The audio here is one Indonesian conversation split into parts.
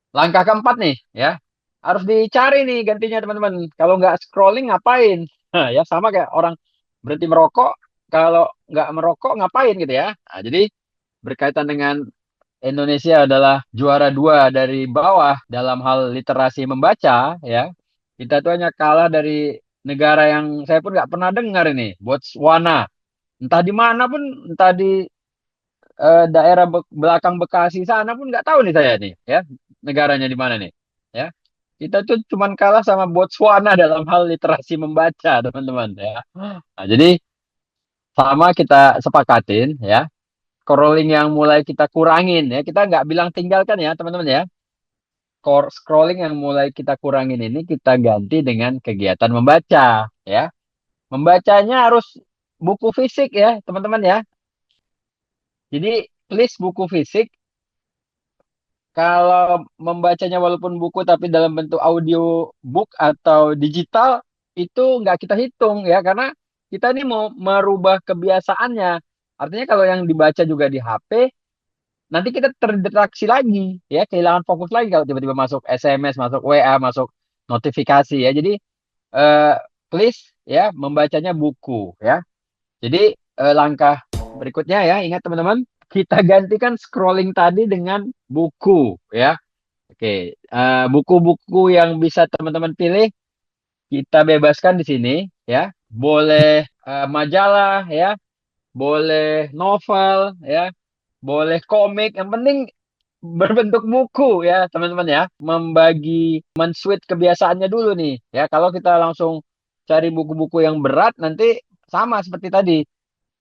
Langkah keempat nih, ya. Harus dicari nih gantinya teman-teman. Kalau nggak scrolling ngapain? Nah, ya sama kayak orang berhenti merokok. Kalau nggak merokok ngapain gitu ya. Nah, jadi berkaitan dengan Indonesia adalah juara dua dari bawah dalam hal literasi membaca, ya. Kita tuh hanya kalah dari negara yang saya pun nggak pernah dengar ini, Botswana. Entah di mana pun, entah di daerah belakang Bekasi sana pun nggak tahu nih saya nih, ya, negaranya di mana nih, ya. Kita tuh cuman kalah sama Botswana dalam hal literasi membaca, teman-teman, ya. Nah, jadi sama kita sepakatin, ya, scrolling yang mulai kita kurangin, ya. Kita nggak bilang tinggalkan ya, teman-teman, ya. Scrolling yang mulai kita kurangin ini kita ganti dengan kegiatan membaca, ya. Membacanya harus buku fisik ya, teman-teman, ya. Jadi please buku fisik. Kalau membacanya walaupun buku tapi dalam bentuk audio book atau digital itu nggak kita hitung ya, karena kita ini mau merubah kebiasaannya. Artinya kalau yang dibaca juga di HP, nanti kita terdistraksi lagi ya, kehilangan fokus lagi kalau tiba-tiba masuk SMS, masuk WA, masuk notifikasi ya. Jadi eh, please ya membacanya buku ya. Jadi langkah berikutnya ya, ingat teman-teman, kita gantikan scrolling tadi dengan buku ya. Oke, buku-buku yang bisa teman-teman pilih kita bebaskan di sini ya. Boleh majalah ya, boleh novel ya, boleh komik. Yang penting berbentuk buku ya, teman-teman ya. Membagi, men-switch kebiasaannya dulu nih ya. Kalau kita langsung cari buku-buku yang berat, nanti sama seperti tadi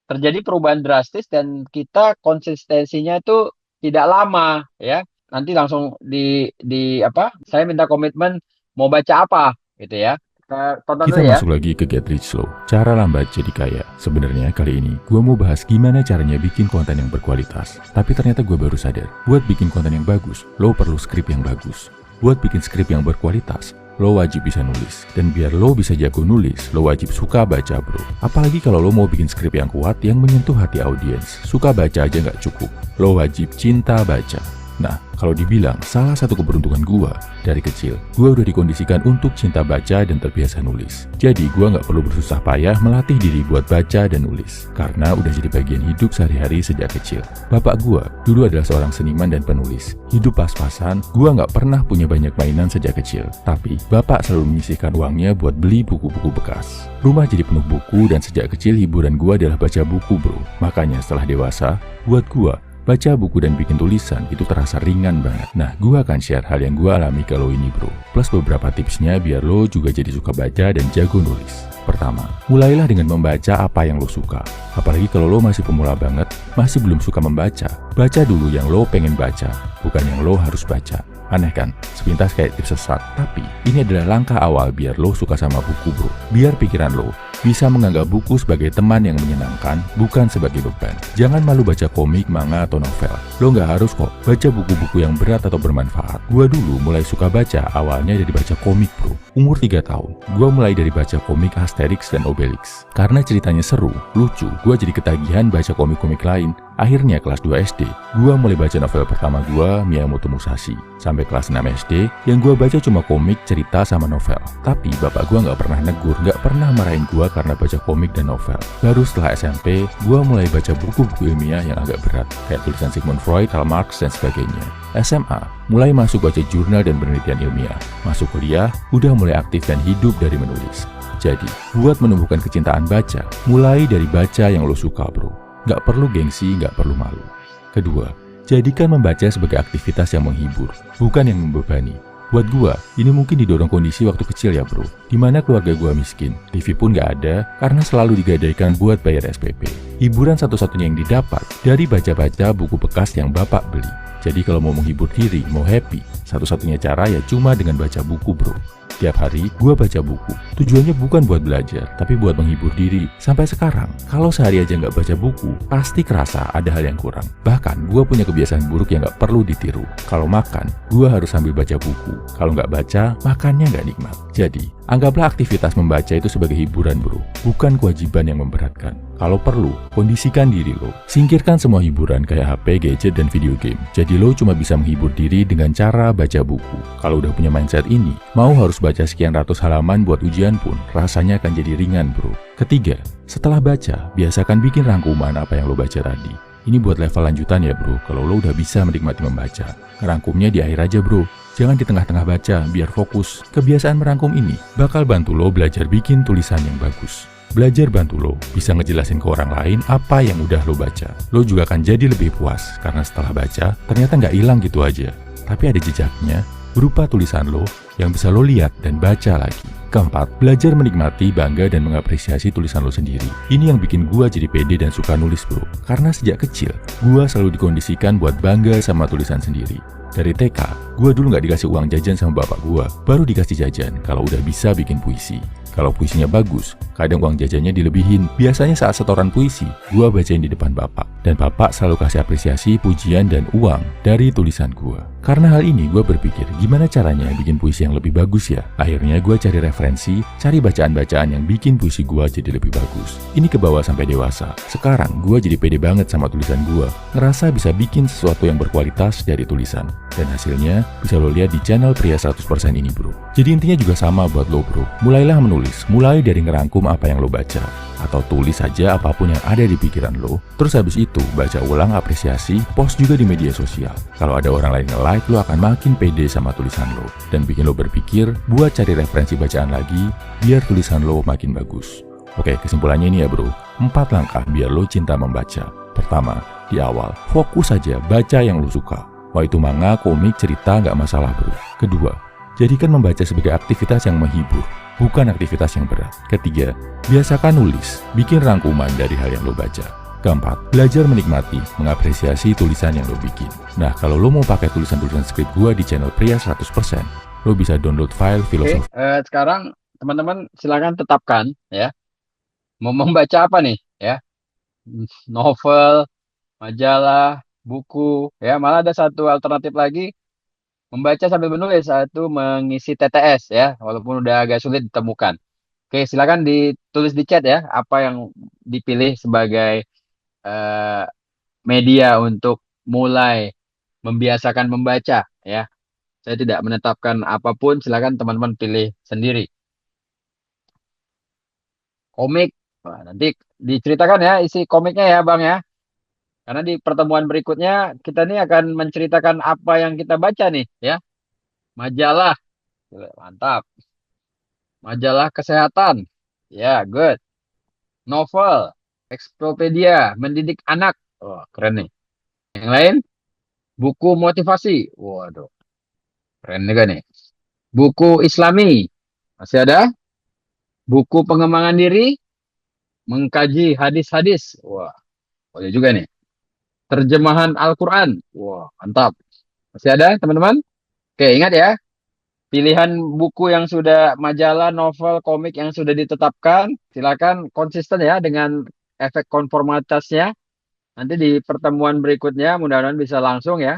terjadi perubahan drastis dan kita konsistensinya itu tidak lama ya. Nanti langsung di apa? Saya minta komitmen mau baca apa gitu ya. Kita tonton Kita dulu ya. masuk lagi ke Get Rich Slow, cara lambat jadi kaya. Sebenarnya kali ini gue mau bahas gimana caranya bikin konten yang berkualitas. Tapi ternyata gue baru sadar, buat bikin konten yang bagus, lo perlu skrip yang bagus. Buat bikin skrip yang berkualitas, lo wajib bisa nulis. Dan biar lo bisa jago nulis, lo wajib suka baca bro. Apalagi kalau lo mau bikin skrip yang kuat yang menyentuh hati audiens. Suka baca aja nggak cukup, lo wajib cinta baca. Nah, kalau dibilang salah satu keberuntungan gua dari kecil, gua udah dikondisikan untuk cinta baca dan terbiasa nulis. Jadi gua nggak perlu bersusah payah melatih diri buat baca dan nulis, karena udah jadi bagian hidup sehari-hari sejak kecil. Bapak gua dulu adalah seorang seniman dan penulis. Hidup pas-pasan, gua nggak pernah punya banyak mainan sejak kecil. Tapi bapak selalu menyisihkan uangnya buat beli buku-buku bekas. Rumah jadi penuh buku dan sejak kecil hiburan gua adalah baca buku bro. Makanya setelah dewasa, buat gua baca buku dan bikin tulisan itu terasa ringan banget. Nah, gue akan share hal yang gue alami kalau ini bro. Plus beberapa tipsnya biar lo juga jadi suka baca dan jago nulis. Pertama, mulailah dengan membaca apa yang lo suka. Apalagi kalau lo masih pemula banget, masih belum suka membaca. Baca dulu yang lo pengen baca, bukan yang lo harus baca. Aneh kan? Sepintas kayak tips sesat. Tapi ini adalah langkah awal biar lo suka sama buku bro. Biar pikiran lo bisa menganggap buku sebagai teman yang menyenangkan, bukan sebagai beban. Jangan malu baca komik, manga, atau novel. Lo nggak harus kok baca buku-buku yang berat atau bermanfaat. Gua dulu mulai suka baca awalnya dari baca komik bro. Umur 3 tahun, gua mulai dari baca komik Asterix dan Obelix. Karena ceritanya seru, lucu, gua jadi ketagihan baca komik-komik lain. Akhirnya kelas 2 SD, gua mulai baca novel pertama gua, Miyamoto Musashi. Sampai kelas 6 SD, yang gua baca cuma komik, cerita, sama novel. Tapi bapak gua nggak pernah negur, nggak pernah marahin gua karena baca komik dan novel. Baru setelah SMP, gua mulai baca buku-buku ilmiah yang agak berat, kayak tulisan Sigmund Freud, Karl Marx, dan sebagainya. SMA, mulai masuk baca jurnal dan penelitian ilmiah. Masuk kuliah, udah mulai aktif dan hidup dari menulis. Jadi, buat menumbuhkan kecintaan baca, mulai dari baca yang lo suka bro. Nggak perlu gengsi, nggak perlu malu. Kedua, jadikan membaca sebagai aktivitas yang menghibur, bukan yang membebani. Buat gua, ini mungkin didorong kondisi waktu kecil ya bro, dimana keluarga gua miskin, TV pun nggak ada karena selalu digadaikan buat bayar SPP. Hiburan satu-satunya yang didapat dari baca-baca buku bekas yang bapak beli. Jadi kalau mau menghibur diri, mau happy, satu-satunya cara ya cuma dengan baca buku bro. Tiap hari gue baca buku. Tujuannya bukan buat belajar, tapi buat menghibur diri. Sampai sekarang, kalau sehari aja nggak baca buku, pasti kerasa ada hal yang kurang. Bahkan, gue punya kebiasaan buruk yang nggak perlu ditiru. Kalau makan, gue harus sambil baca buku. Kalau nggak baca, makannya nggak nikmat. Jadi, Anggaplah aktivitas membaca itu sebagai hiburan bro, bukan kewajiban yang memberatkan. Kalau perlu, kondisikan diri lo. Singkirkan semua hiburan kayak HP, gadget, dan video game. Jadi lo cuma bisa menghibur diri dengan cara baca buku. Kalau udah punya mindset ini, mau harus baca sekian ratus halaman buat ujian pun, rasanya akan jadi ringan bro. Ketiga, setelah baca, biasakan bikin rangkuman apa yang lo baca tadi. Ini buat level lanjutan ya bro, kalau lo udah bisa menikmati membaca. Rangkumnya di akhir aja bro, jangan di tengah-tengah baca, biar fokus. Kebiasaan merangkum ini bakal bantu lo belajar bikin tulisan yang bagus. Belajar bantu lo bisa ngejelasin ke orang lain apa yang udah lo baca. Lo juga akan jadi lebih puas, karena setelah baca, ternyata nggak hilang gitu aja. Tapi ada jejaknya, berupa tulisan lo yang bisa lo lihat dan baca lagi. Keempat, belajar menikmati, bangga, dan mengapresiasi tulisan lo sendiri. Ini yang bikin gua jadi pede dan suka nulis bro. Karena sejak kecil, gua selalu dikondisikan buat bangga sama tulisan sendiri. Dari TK, gua dulu nggak dikasih uang jajan sama bapak gua, baru dikasih jajan kalau udah bisa bikin puisi. Kalau puisinya bagus, kadang uang jajannya dilebihin. Biasanya saat setoran puisi, gua bacain di depan bapak. Dan bapak selalu kasih apresiasi, pujian, dan uang dari tulisan gua. Karena hal ini, gua berpikir gimana caranya bikin puisi yang lebih bagus ya. Akhirnya gua cari referensi, cari bacaan-bacaan yang bikin puisi gua jadi lebih bagus. Ini ke bawah sampai dewasa. Sekarang, gua jadi pede banget sama tulisan gua. Ngerasa bisa bikin sesuatu yang berkualitas dari tulisan. Dan hasilnya bisa lo lihat di channel Pria 100% ini bro. Jadi intinya juga sama buat lo bro. Mulailah menulis, mulai dari ngerangkum apa yang lo baca. Atau tulis saja apapun yang ada di pikiran lo. Terus habis itu baca ulang, apresiasi, post juga di media sosial. Kalau ada orang lain nge-like, lo akan makin pede sama tulisan lo. Dan bikin lo berpikir buat cari referensi bacaan lagi, biar tulisan lo makin bagus. Oke, kesimpulannya ini ya bro. 4 langkah biar lo cinta membaca. Pertama, di awal, fokus saja baca yang lo suka. Mau itu manga, komik, cerita, nggak masalah bro. Kedua, jadikan membaca sebagai aktivitas yang menghibur, bukan aktivitas yang berat. Ketiga, biasakan nulis, bikin rangkuman dari hal yang lo baca. Keempat, belajar menikmati, mengapresiasi tulisan yang lo bikin. Nah, kalau lo mau pakai tulisan-tulisan skrip gua di channel Pria 100%, lo bisa download file Oke, filosofi. sekarang teman-teman silakan tetapkan ya, mau membaca apa nih ya? Novel, majalah, buku, ya. Malah ada satu alternatif lagi, membaca sambil menulis, satu mengisi TTS ya, walaupun udah agak sulit ditemukan. Oke, silakan ditulis di chat ya, apa yang dipilih sebagai eh, media untuk mulai membiasakan membaca ya. Saya tidak menetapkan apapun, silakan teman-teman pilih sendiri. Komik, wah, nanti diceritakan ya isi komiknya ya Bang ya. Karena di pertemuan berikutnya kita nih akan menceritakan apa yang kita baca nih ya. Majalah, gila, mantap. Majalah kesehatan, ya good. Novel, Expedia, mendidik anak, wah keren nih. Yang lain, buku motivasi, waduh, keren juga nih. Buku Islami, masih ada. Buku pengembangan diri, mengkaji hadis-hadis, wah boleh juga nih. Terjemahan Al-Quran, wah mantap. Masih ada teman-teman? Oke ingat ya. Pilihan buku yang sudah majalah, novel, komik yang sudah ditetapkan, silakan konsisten ya dengan efek konformitasnya. Nanti di pertemuan berikutnya mudah-mudahan bisa langsung ya.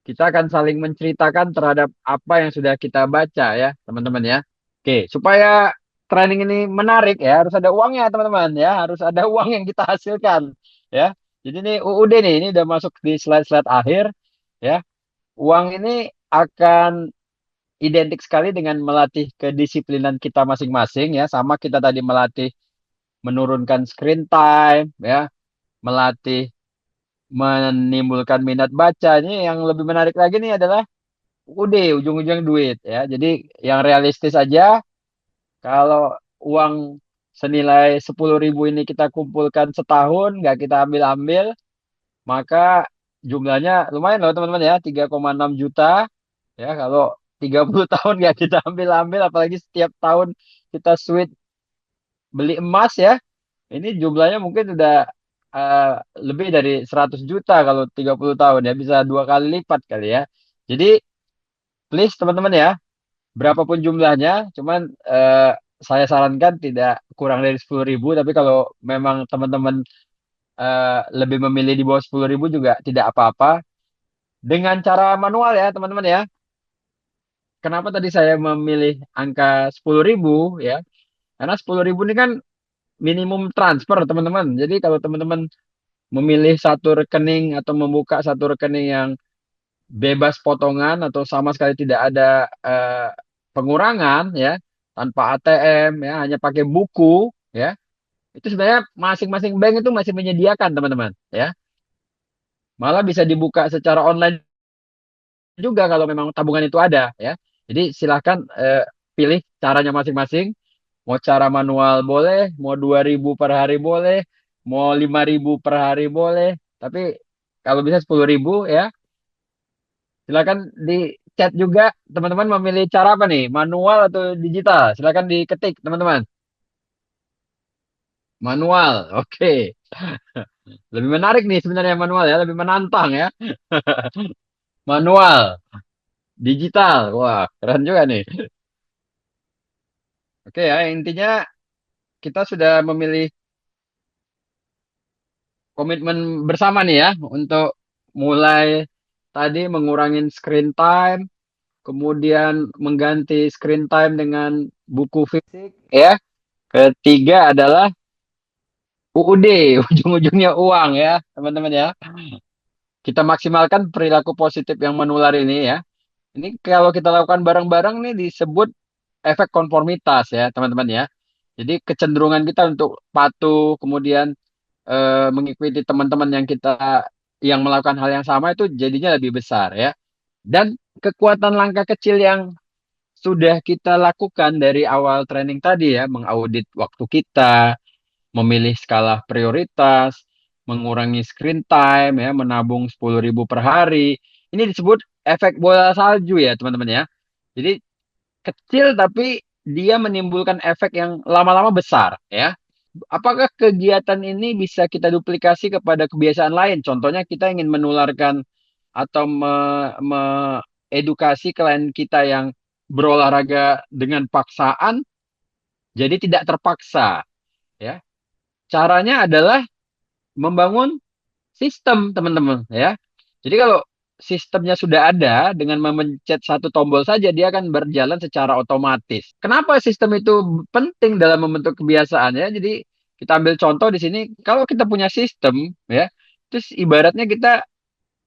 Kita akan saling menceritakan terhadap apa yang sudah kita baca ya, teman-teman ya. Oke, supaya training ini menarik ya, harus ada uangnya teman-teman ya, harus ada uang yang kita hasilkan ya. Jadi ini UUD nih, ini udah masuk di slide-slide akhir ya. Uang ini akan identik sekali dengan melatih kedisiplinan kita masing-masing ya, sama kita tadi melatih menurunkan screen time ya, melatih menimbulkan minat baca. Ini yang lebih menarik lagi nih adalah ujung-ujung duit ya. Jadi yang realistis aja, kalau uang senilai 10.000 ini kita kumpulkan setahun nggak kita ambil-ambil, maka jumlahnya lumayan loh teman-teman ya, 3,6 juta. Ya, kalau 30 tahun nggak kita ambil-ambil, apalagi setiap tahun kita switch beli emas ya, ini jumlahnya mungkin udah eh, lebih dari 100 juta kalau 30 tahun ya, bisa 2 kali lipat kali ya. Jadi please teman-teman ya, berapapun jumlahnya, cuman saya sarankan tidak kurang dari 10.000, tapi kalau memang teman-teman lebih memilih di bawah 10.000 juga tidak apa-apa. Dengan cara manual ya teman-teman ya. kenapa tadi saya memilih angka 10.000 ya? Karena 10.000 ini kan minimum transfer teman-teman. Jadi kalau teman-teman memilih satu rekening atau membuka satu rekening yang bebas potongan atau sama sekali tidak ada pengurangan ya, tanpa ATM ya, hanya pakai buku ya, itu sebenarnya masing-masing bank itu masih menyediakan teman-teman ya. Malah bisa dibuka secara online juga kalau memang tabungan itu ada ya. Jadi silahkan pilih caranya masing-masing. Mau cara manual boleh, mau 2.000 per hari boleh, mau 5.000 per hari boleh. Tapi kalau bisa 10.000 ya, silakan di chat juga teman-teman memilih cara apa nih, manual atau digital. Silakan diketik teman-teman. Manual, oke. Lebih menarik nih sebenarnya manual ya, lebih menantang ya. Manual, digital, wah keren juga nih. Oke ya, intinya kita sudah memilih komitmen bersama nih ya untuk mulai tadi mengurangin screen time, kemudian mengganti screen time dengan buku fisik ya. Ketiga adalah UUD, ujung-ujungnya uang ya, teman-teman ya. Kita maksimalkan perilaku positif yang menular ini ya. Ini kalau kita lakukan bareng-bareng nih disebut efek konformitas ya, teman-teman ya. Jadi kecenderungan kita untuk patuh, kemudian mengikuti teman-teman yang melakukan hal yang sama itu jadinya lebih besar ya. Dan kekuatan langkah kecil yang sudah kita lakukan dari awal training tadi ya, mengaudit waktu kita, memilih skala prioritas, mengurangi screen time ya, menabung 10.000 per hari. Ini disebut efek bola salju ya, teman-teman ya. Jadi kecil tapi dia menimbulkan efek yang lama-lama besar ya. Apakah kegiatan ini bisa kita duplikasi kepada kebiasaan lain? Contohnya kita ingin menularkan atau edukasi klien kita yang berolahraga dengan paksaan, jadi tidak terpaksa. Ya, caranya adalah membangun sistem, teman-teman. Ya, jadi kalau sistemnya sudah ada, dengan memencet satu tombol saja dia akan berjalan secara otomatis. Kenapa sistem itu penting dalam membentuk kebiasaan ya? Jadi kita ambil contoh di sini, kalau kita punya sistem ya, terus ibaratnya kita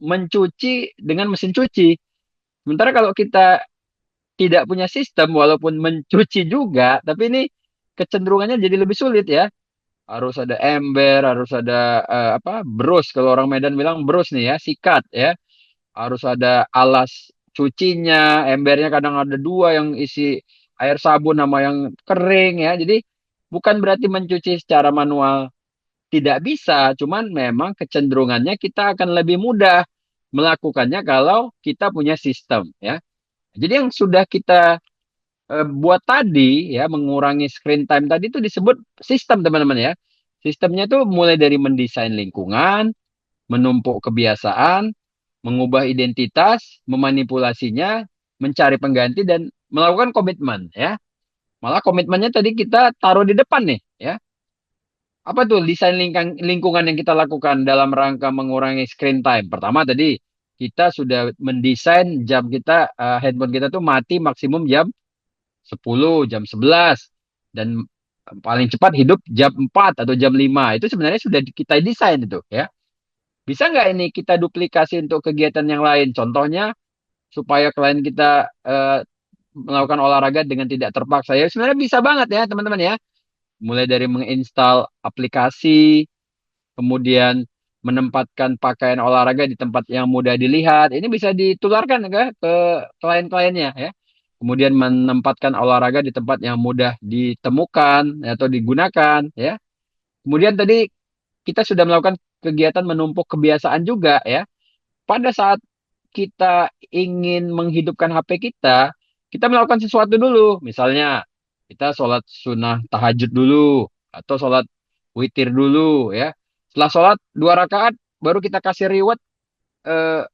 mencuci dengan mesin cuci. Sementara kalau kita tidak punya sistem, walaupun mencuci juga, tapi ini kecenderungannya jadi lebih sulit ya. Harus ada ember, harus ada brus. Kalau orang Medan bilang brus nih ya, sikat ya. Harus ada alas cucinya, embernya kadang ada dua yang isi air sabun sama yang kering ya. Jadi bukan berarti mencuci secara manual tidak bisa, cuman memang kecenderungannya kita akan lebih mudah melakukannya kalau kita punya sistem ya. Jadi yang sudah kita buat tadi ya, mengurangi screen time tadi itu disebut sistem teman-teman ya. Sistemnya tuh mulai dari mendesain lingkungan, menumpuk kebiasaan, mengubah identitas, memanipulasinya, mencari pengganti dan melakukan komitmen ya. Malah komitmennya tadi kita taruh di depan nih ya. Apa tuh desain lingkungan yang kita lakukan dalam rangka mengurangi screen time? Pertama tadi kita sudah mendesain jam kita, handphone kita tuh mati maksimum jam 10, jam 11 dan paling cepat hidup jam 4 atau jam 5. Itu sebenarnya sudah kita desain itu ya. Bisa nggak ini kita duplikasi untuk kegiatan yang lain? Contohnya supaya klien kita melakukan olahraga dengan tidak terpaksa. Ya sebenarnya bisa banget ya teman-teman ya. Mulai dari menginstal aplikasi, kemudian menempatkan pakaian olahraga di tempat yang mudah dilihat. Ini bisa ditularkan ke klien-kliennya ya. Kemudian menempatkan olahraga di tempat yang mudah ditemukan atau digunakan ya. Kemudian tadi kita sudah melakukan kegiatan menumpuk kebiasaan juga ya. Pada saat kita ingin menghidupkan HP kita, kita melakukan sesuatu dulu. Misalnya kita sholat sunnah tahajud dulu atau sholat witir dulu ya. Setelah sholat 2 rakaat baru kita kasih reward eh,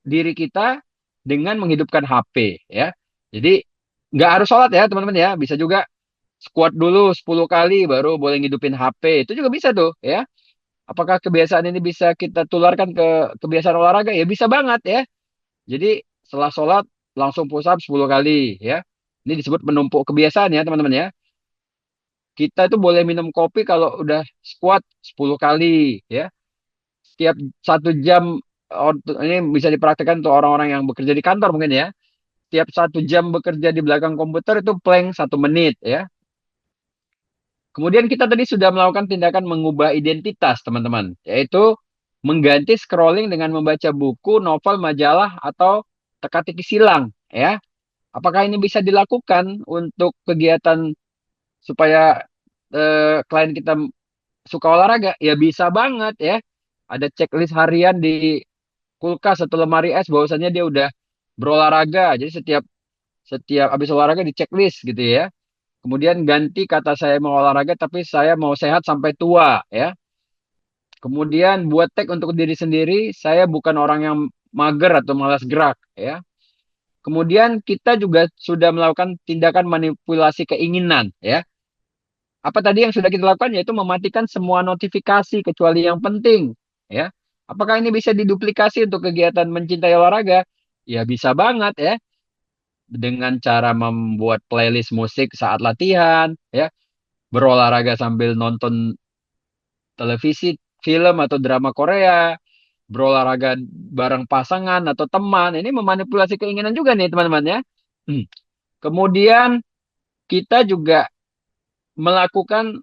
diri kita dengan menghidupkan HP ya. Jadi nggak harus sholat ya teman-teman ya. Bisa juga squat dulu 10 kali baru boleh ngidupin HP. Itu juga bisa tuh ya. Apakah kebiasaan ini bisa kita tularkan ke kebiasaan olahraga? Ya bisa banget ya. Jadi setelah sholat langsung push up 10 kali ya. Ini disebut menumpuk kebiasaan ya teman-teman ya. Kita itu boleh minum kopi kalau udah squat 10 kali ya. Setiap 1 jam, ini bisa dipraktikkan untuk orang-orang yang bekerja di kantor mungkin ya. Setiap 1 jam bekerja di belakang komputer itu plank 1 menit ya. Kemudian kita tadi sudah melakukan tindakan mengubah identitas teman-teman. Yaitu mengganti scrolling dengan membaca buku, novel, majalah, atau teka-teki silang ya. Apakah ini bisa dilakukan untuk kegiatan supaya klien kita suka olahraga? Ya bisa banget ya. Ada checklist harian di kulkas atau lemari es bahwasannya dia udah berolahraga. Jadi setiap setiap habis olahraga di checklist gitu ya. Kemudian ganti kata saya mau olahraga tapi saya mau sehat sampai tua ya. Kemudian buat tag untuk diri sendiri, saya bukan orang yang mager atau malas gerak ya. Kemudian kita juga sudah melakukan tindakan manipulasi keinginan ya. Apa tadi yang sudah kita lakukan yaitu mematikan semua notifikasi kecuali yang penting ya. Apakah ini bisa diduplikasi untuk kegiatan mencintai olahraga? Ya bisa banget ya, dengan cara membuat playlist musik saat latihan ya, berolahraga sambil nonton televisi, film atau drama Korea, berolahraga bareng pasangan atau teman. Ini memanipulasi keinginan juga nih teman-teman ya. Hmm. Kemudian kita juga melakukan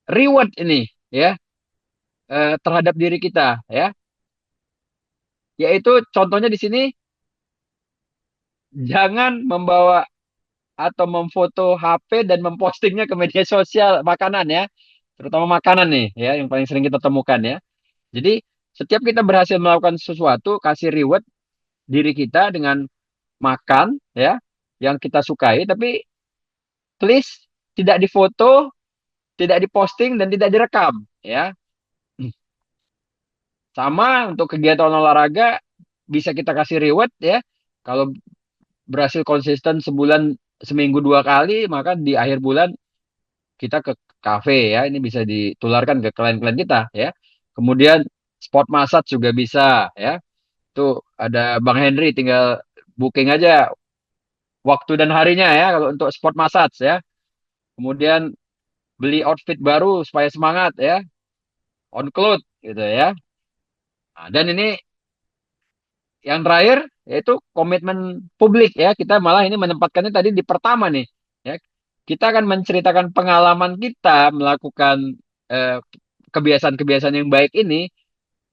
reward ini ya, terhadap diri kita ya. Yaitu contohnya di sini, jangan membawa atau memfoto HP dan mempostingnya ke media sosial makanan ya. Terutama makanan nih ya yang paling sering kita temukan ya. Jadi setiap kita berhasil melakukan sesuatu, kasih reward diri kita dengan makan ya yang kita sukai, tapi please tidak difoto, tidak diposting dan tidak direkam ya. Sama untuk kegiatan olahraga bisa kita kasih reward ya. Kalau berhasil konsisten sebulan seminggu 2 kali, maka di akhir bulan kita ke kafe ya. Ini bisa ditularkan ke klien-klien kita ya. Kemudian sport massage juga bisa ya. Itu ada Bang Henry, tinggal booking aja waktu dan harinya ya kalau untuk sport massage ya. Kemudian beli outfit baru supaya semangat ya, on cloth gitu ya. Nah, dan ini yang terakhir yaitu komitmen publik ya. Kita malah ini menempatkannya tadi di pertama nih ya. Kita akan menceritakan pengalaman kita melakukan eh, kebiasaan-kebiasaan yang baik ini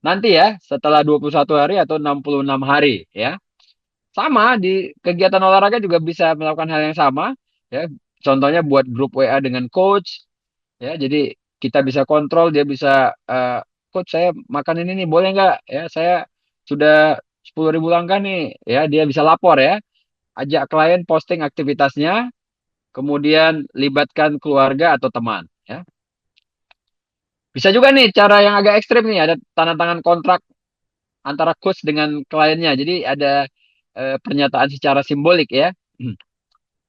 nanti ya setelah 21 hari atau 66 hari ya. Sama di kegiatan olahraga juga bisa melakukan hal yang sama ya. Contohnya buat grup WA dengan coach ya. Jadi kita bisa kontrol, dia bisa coach saya makan ini nih boleh nggak ya, saya sudah 10.000 langkah nih ya, dia bisa lapor ya. Ajak klien posting aktivitasnya, kemudian libatkan keluarga atau teman ya. Bisa juga nih cara yang agak ekstrim nih, ada tanda tangan kontrak antara coach dengan kliennya. Jadi ada pernyataan secara simbolik ya.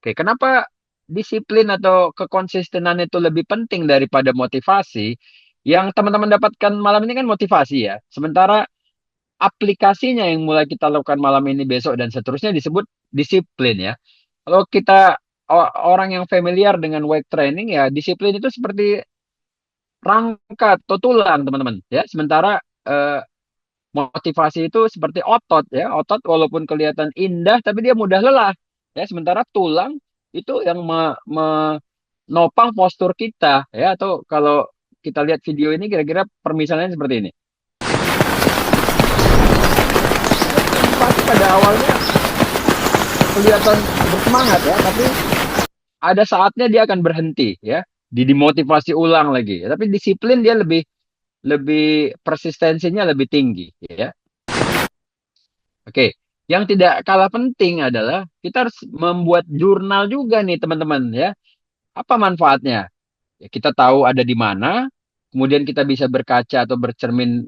Oke, kenapa disiplin atau kekonsistenan itu lebih penting daripada motivasi? Yang teman-teman dapatkan malam ini kan motivasi ya. Sementara aplikasinya yang mulai kita lakukan malam ini, besok, dan seterusnya disebut disiplin ya. Kalau kita orang yang familiar dengan weight training ya, disiplin itu seperti rangka atau tulang teman-teman ya. Sementara motivasi itu seperti otot ya. Otot walaupun kelihatan indah tapi dia mudah lelah ya. Sementara tulang itu yang menopang postur kita ya. Atau kalau kita lihat video ini kira-kira permisalannya seperti ini. Motivasi pada awalnya kelihatan bersemangat ya, tapi ada saatnya dia akan berhenti ya. Dimotivasi ulang lagi. Tapi disiplin dia lebih lebih persistensinya lebih tinggi ya. Oke, yang tidak kalah penting adalah kita harus membuat jurnal juga nih teman-teman ya. Apa manfaatnya? Ya, kita tahu ada di mana, kemudian kita bisa berkaca atau bercermin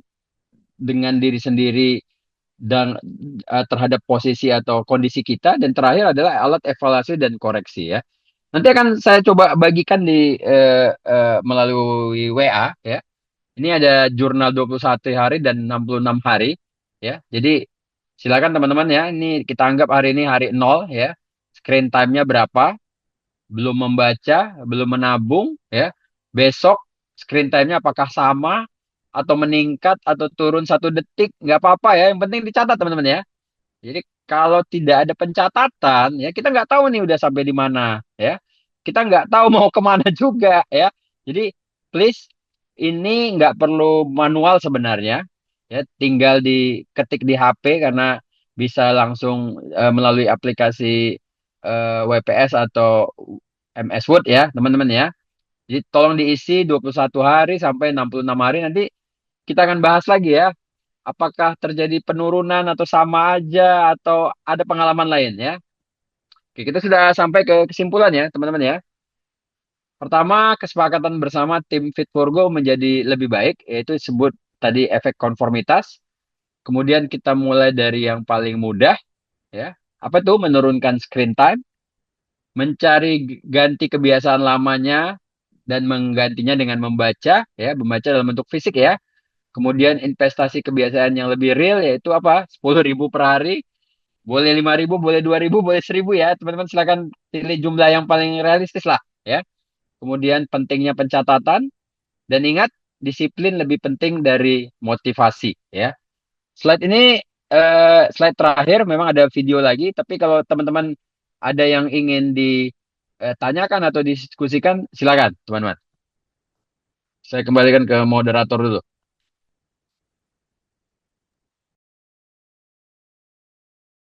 dengan diri sendiri dan terhadap posisi atau kondisi kita, dan terakhir adalah alat evaluasi dan koreksi ya. Nanti akan saya coba bagikan di melalui WA ya. Ini ada jurnal 21 hari dan 66 hari ya. Jadi Silakan teman-teman ya. Ini kita anggap hari ini hari nol ya. Screen time-nya berapa? Belum membaca, belum menabung ya. Besok screen time-nya apakah sama atau meningkat atau turun 1 detik? Nggak apa-apa ya. Yang penting dicatat teman-teman ya. Jadi kalau tidak ada pencatatan ya kita nggak tahu nih udah sampai di mana ya. Kita nggak tahu mau kemana juga ya. Jadi please ini nggak perlu manual sebenarnya ya. Tinggal diketik di HP karena bisa langsung melalui aplikasi WPS atau MS Word ya teman-teman ya. Jadi tolong diisi 21 hari sampai 66 hari nanti kita akan bahas lagi ya apakah terjadi penurunan atau sama aja atau ada pengalaman lain ya. Oke, kita sudah sampai ke kesimpulan ya, teman-teman ya. Pertama, kesepakatan bersama tim Fit for Go menjadi lebih baik, yaitu disebut tadi efek konformitas. Kemudian kita mulai dari yang paling mudah ya. Apa itu? Menurunkan screen time, mencari ganti kebiasaan lamanya dan menggantinya dengan membaca ya, membaca dalam bentuk fisik ya. Kemudian investasi kebiasaan yang lebih real yaitu apa? 10.000 per hari. Boleh 5.000, boleh 2.000, boleh 1.000 ya. Teman-teman silakan pilih jumlah yang paling realistis lah ya. Kemudian pentingnya pencatatan dan ingat disiplin lebih penting dari motivasi ya. Slide ini slide terakhir memang ada video lagi tapi kalau teman-teman ada yang ingin ditanyakan atau didiskusikan silakan teman-teman. Saya kembalikan ke moderator dulu.